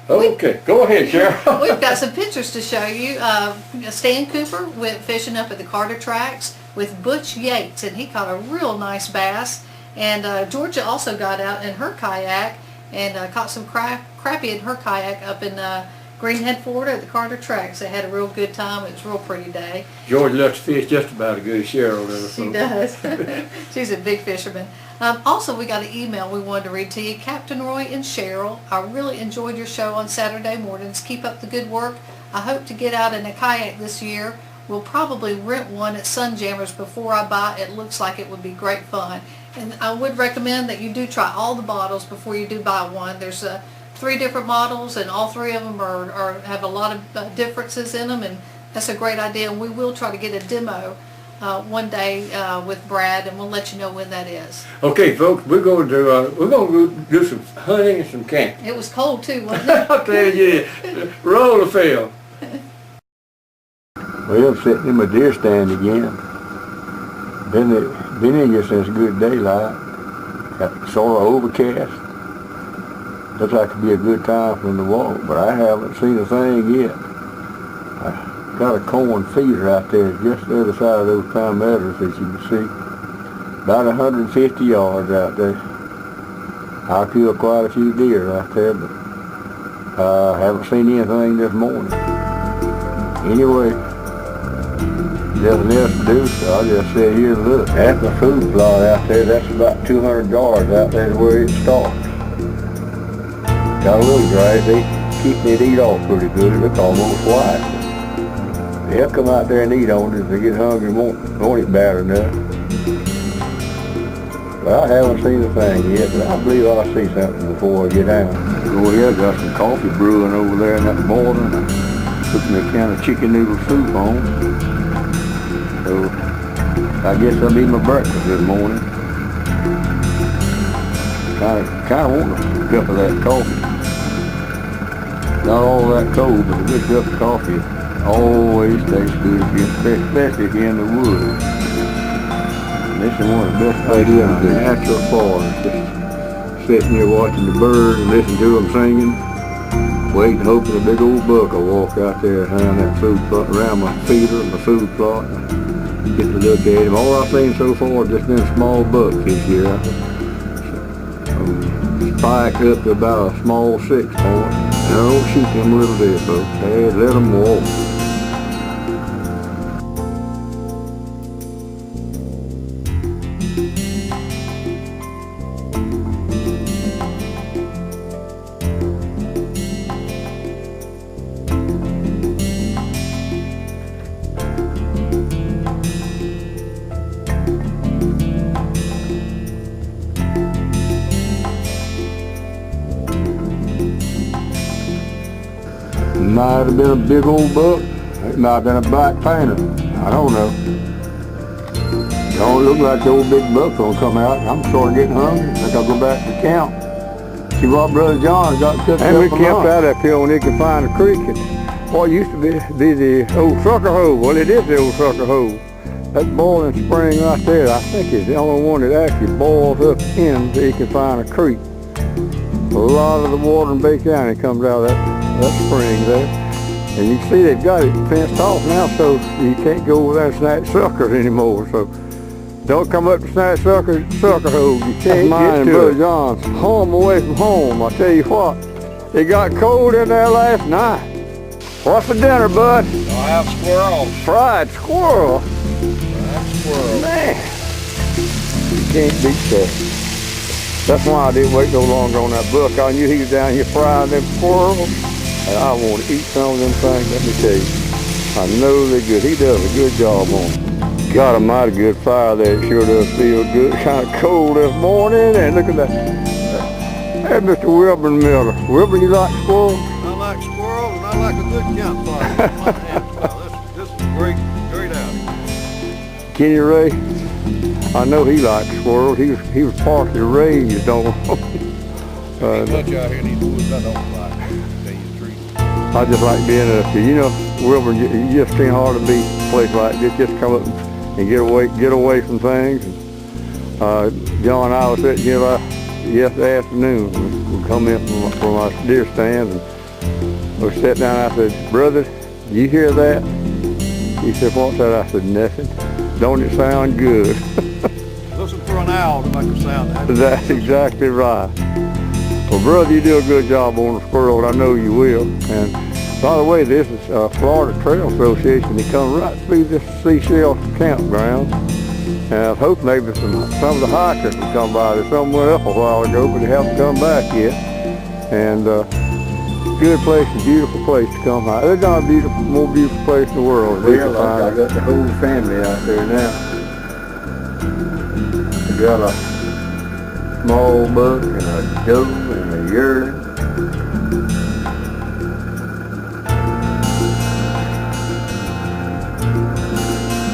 Okay, go ahead, Cheryl. We've got some pictures to show you. Stan Cooper went fishing up at the Carter Tracks with Butch Yates, and he caught a real nice bass. And Georgia also got out in her kayak and caught some crappie in her kayak up in Greenhead, Florida at the Carter Tracks. They had a real good time. It was a real pretty day. George loves to fish just about as good as Cheryl does. She does. She's a big fisherman. Also, we got an email we wanted to read to you. Captain Roy and Cheryl, I really enjoyed your show on Saturday mornings. Keep up the good work. I hope to get out in a kayak this year. We'll probably rent one at Sunjammers before I buy. It looks like it would be great fun. And I would recommend that you do try all the models before you do buy one. There's 3 different models, and all 3 of them have a lot of differences in them, and that's a great idea. And we will try to get a demo one day with Brad, and we'll let you know when that is. Okay, folks, we're going to do some hunting and some camping. It was cold too, wasn't it? I'll tell you, roll the film. Well, sitting in my deer stand again. Been in here since good daylight. Got sort of overcast. Looks like it'd be a good time for them to walk, but I haven't seen a thing yet. I got a corn feeder out there just the other side of those palmettos, as you can see. About 150 yards out there. I killed quite a few deer right there, but I haven't seen anything this morning. Anyway, nothing else to do, so I'll just sit here and look. That's my food plot out there. That's about 200 yards out there to where it starts. Got a little grass. They keep it eat off pretty good. It looks almost white. They'll come out there and eat on it if they get hungry and want it bad enough. Well, I haven't seen a thing yet, but I believe I'll see something before I get down. Oh yeah, I got some coffee brewing over there in that boiler. Put me a can of chicken noodle soup on. So I guess that'll be my breakfast this morning. Kind of want a cup of that coffee. Not all that cold, but a good cup of coffee always tastes good, especially if you're in the woods. And this is one of the best places in the natural forest. Just sitting here watching the birds and listening to them singing, waiting, hoping a big old buck will walk out there around that food plot, around my feeder and my food plot, and get to look at him. All I've seen so far has just been small bucks this year. Spiked up to about a small 6-point. And I don't shoot them a little bit, folks. Hey, let them walk. Might have been a big old buck. It might have been a black painter. I don't know. It don't look like the old big buck's gonna come out. I'm sort of getting hungry. I think I'll go back to camp. See what Brother John got cooked up. And we camped out up here when they could find a creek. And what used to be the old sucker hole. Well, it is the old sucker hole. That boiling spring right there, I think is the only one that actually boils up in so you can find a creek. A lot of the water in Bay County comes out of that spring there. And you can see they've got it fenced off now, so you can't go over there and snatch suckers anymore. So don't come up to snatch sucker holes. You can't get to Brother John's home away from home. I tell you what, it got cold in there last night. What's for dinner, bud? I'll have squirrel. Fried squirrel. Fried squirrel. Man, you can't beat that. That's why I didn't wait no longer on that buck. I knew he was down here frying them squirrels, and I want to eat some of them things, let me tell you. I know they're good. He does a good job on them. Got a mighty good fire there. It sure does feel good. Kind of cold this morning, and look at that. Hey, Mr. Wilburn Miller. Wilburn, you like squirrels? I like squirrels, and I like a good campfire. This is great outing. Kenny Ray, I know he likes squirrels. He was partially raised on them. Ain't much out here in these woods I don't like. I just like being up here. You know, Wilburn, you just can't hardly be a place like this. Just come up and get away from things. And, John and I was sitting here yesterday afternoon. We come in from our deer stands, and We sat down, I said, brother, you hear that? He said, what's that? I said, nothing. Don't it sound good? Listen for an owl to make a sound. That's exactly right. Well, brother, you do a good job on the squirrel, and I know you will. And by the way, this is Florida Trail Association. They come right through this seashell campground. And I hope maybe some of the hikers will come by. They somewhere else a while ago, but they haven't come back yet. And good place, a beautiful place to come hike. There's not a more beautiful place in the world. Well, I got the whole family out there now. I got a small buck and a doe and a yearling.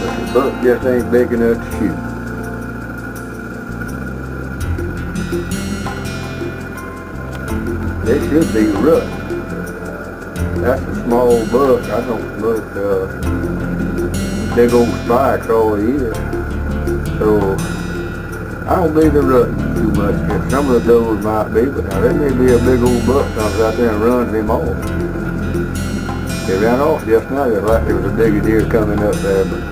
But the buck just ain't big enough to shoot. They should be rut. That's a small buck. I don't look big old spikes all year. So I don't believe they're rutting too much yet. Some of the does might be, but now there may be a big old buck comes out there and runs him off. They ran off just now, just like there was a bigger deer coming up there, but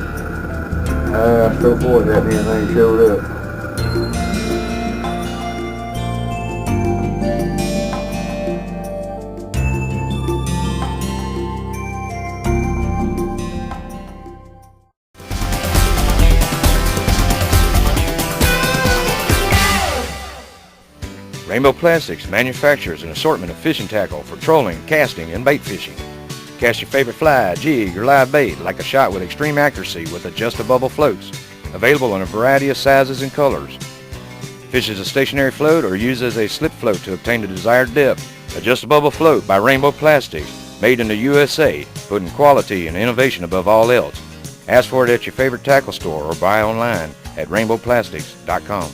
so far that anything showed up. Rainbow Plastics manufactures an assortment of fishing tackle for trolling, casting, and bait fishing. Cast your favorite fly, jig, or live bait like a shot with extreme accuracy with Adjust-A-Bubble floats, available in a variety of sizes and colors. Fish as a stationary float or use as a slip float to obtain the desired depth. Adjust-A-Bubble float by Rainbow Plastics, made in the USA, putting quality and innovation above all else. Ask for it at your favorite tackle store or buy online at rainbowplastics.com.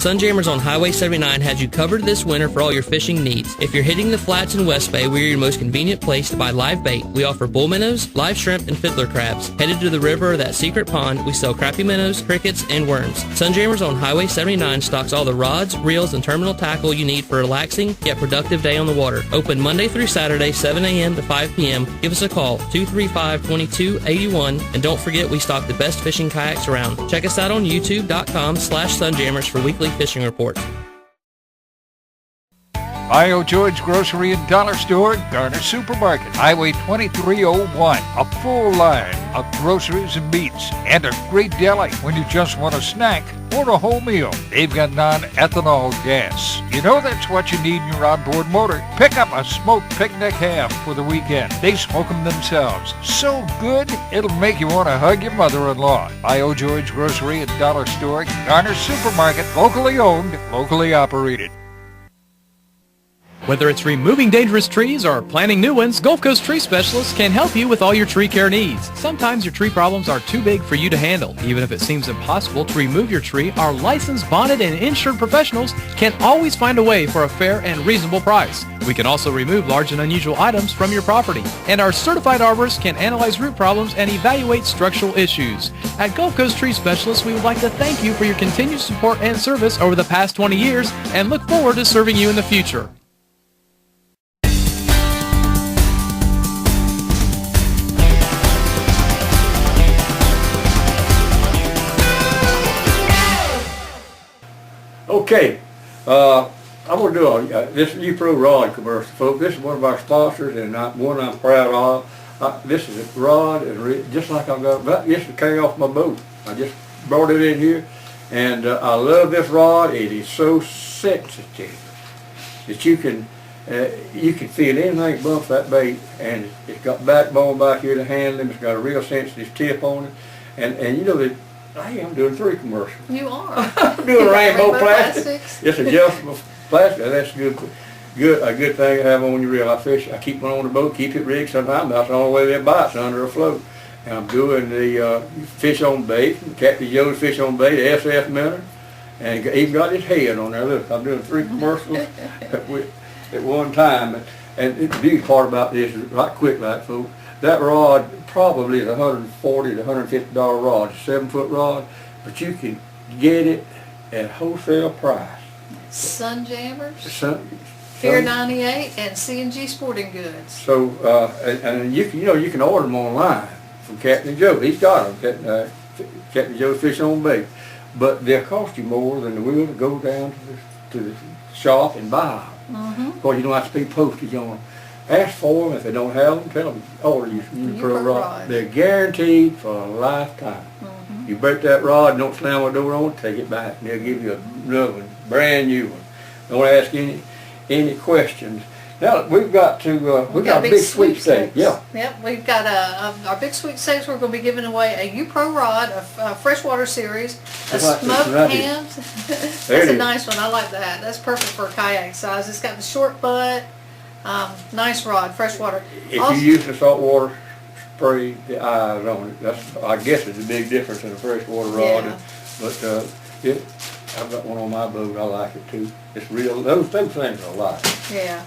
Sunjammers on Highway 79 has you covered this winter for all your fishing needs. If you're hitting the flats in West Bay, we are your most convenient place to buy live bait. We offer bull minnows, live shrimp, and fiddler crabs. Headed to the river or that secret pond, we sell crappie minnows, crickets, and worms. Sunjammers on Highway 79 stocks all the rods, reels, and terminal tackle you need for a relaxing yet productive day on the water. Open Monday through Saturday, 7 a.m. to 5 p.m. Give us a call, 235-2281, and don't forget we stock the best fishing kayaks around. Check us out on youtube.com/sunjammers for weekly fishing reports. I.O. George Grocery and Dollar Store, Garner Supermarket, Highway 2301. A full line of groceries and meats and a great deli when you just want a snack or a whole meal. They've got non-ethanol gas. You know that's what you need in your outboard motor. Pick up a smoked picnic ham for the weekend. They smoke them themselves. So good, it'll make you want to hug your mother-in-law. I.O. George Grocery and Dollar Store, Garner Supermarket, locally owned, locally operated. Whether it's removing dangerous trees or planting new ones, Gulf Coast Tree Specialists can help you with all your tree care needs. Sometimes your tree problems are too big for you to handle. Even if it seems impossible to remove your tree, our licensed, bonded, and insured professionals can always find a way for a fair and reasonable price. We can also remove large and unusual items from your property. And our certified arborists can analyze root problems and evaluate structural issues. At Gulf Coast Tree Specialists, we would like to thank you for your continued support and service over the past 20 years and look forward to serving you in the future. Okay, I'm going to do this U-Pro rod commercial, folks. This is one of our sponsors and one I'm proud of. This is a rod, just like I got this to carry off my boat. I just brought it in here, and I love this rod. It is so sensitive that you can feel anything bump that bait, and it's got backbone back here to handle them. It's got a real sensitive tip on it, and you know that. I am doing 3 commercials. You are. I'm doing Rainbow Plastics. Plastics. It's adjustable plastic. That's a good thing to have on your reel. I fish. I keep one on the boat, keep it rigged. Sometimes that's the only way they bites under a float. And I'm doing the fish on bait, Captain Joe's fish on bait, SF Miller, and even got his head on there. Look, I'm doing 3 commercials at one time. And the beauty part about this is right quick, like folks. That rod probably is $140 to $150 rod. It's a 7-foot rod, but you can get it at wholesale price. Sunjammers? Pier 98 and C&G Sporting Goods. So, and you can, you can order them online from Captain Joe. He's got them, Captain Joe Fish on Bait. But they'll cost you more than the will to go down to the shop and buy them. Because you don't have to pay postage on them. Ask for them. If they don't have them, tell them, order you some Pro Rod. They're guaranteed for a lifetime. You break that rod, don't slam a door on it, take it back. And they'll give you another one, brand new one. Don't ask any questions. Now we've got to we got a big sweepstakes. Yeah. Yep, we've got our big sweepstakes. We're going to be giving away a U-Pro rod, a freshwater series, a smoked ham. That's a nice one. I like that. That's perfect for kayak size. It's got the short butt. Nice rod, freshwater. If you use the saltwater spray the eyes on it, I guess it's a big difference in a freshwater rod. Yeah. But I've got one on my boat. I like it too. It's real. Those things I like. Yeah.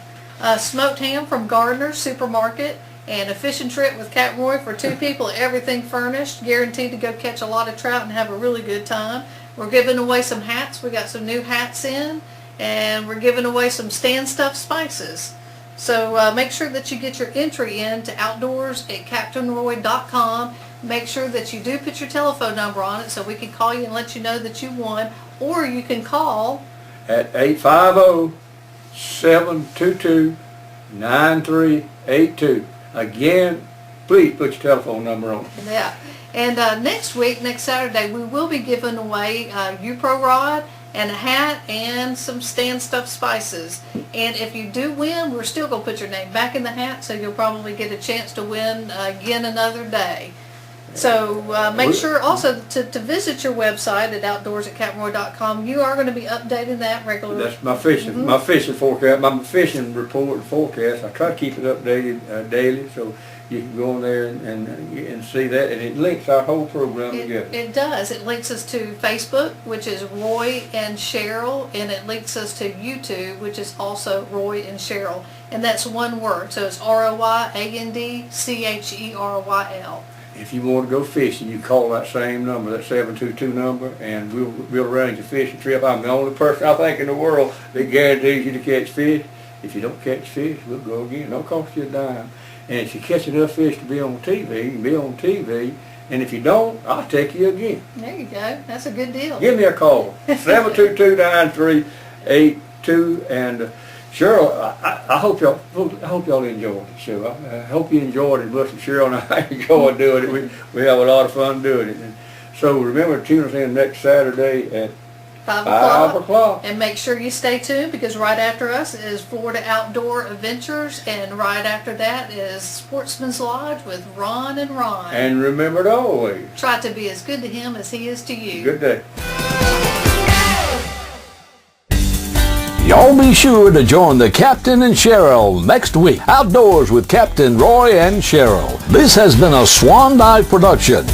Smoked ham from Gardner's Supermarket, and a fishing trip with Captain Roy for 2 people, everything furnished, guaranteed to go catch a lot of trout and have a really good time. We're giving away some hats. We got some new hats in, and we're giving away some stand stuffed spices. So make sure that you get your entry in to outdoors@CaptainRoy.com. Make sure that you do put your telephone number on it so we can call you and let you know that you won, or you can call at 850-722-9382. Again, please put your telephone number on it. Yeah. And next Saturday, we will be giving away a U-Pro rod and a hat and some stand stuffed spices. And if you do win, we're still going to put your name back in the hat, so you'll probably get a chance to win again another day. So make sure also to visit your website at outdoors@captainroy.com. You are going to be updating that regularly. That's my fishing, my fishing forecast, my fishing report and forecast. I try to keep it updated daily, so you can go on there and see that, and it links our whole program together. It does. It links us to Facebook, which is Roy and Cheryl, and it links us to YouTube, which is also Roy and Cheryl, and that's one word. So it's ROYANDCHERYL. If you want to go fishing, you call that same number, that 722 number, and we'll arrange a fishing trip. I'm the only person I think in the world that guarantees you to catch fish. If you don't catch fish, we'll go again. It don't cost you a dime. And if you catch enough fish to be on TV, you can be on TV. And if you don't, I'll take you again. There you go. That's a good deal. Give me a call, 722-9382. And Cheryl, I hope y'all enjoyed the show. I hope you enjoyed it as much as Cheryl and I enjoyed doing it. We have a lot of fun doing it. And so remember to tune us in next Saturday at 5 o'clock. And make sure you stay tuned, because right after us is Florida Outdoor Adventures, and right after that is Sportsman's Lodge with Ron and Ron. And remember to always try to be as good to him as he is to you. Good day. Y'all be sure to join the Captain and Cheryl next week. Outdoors with Captain Roy and Cheryl. This has been a Swan Dive production.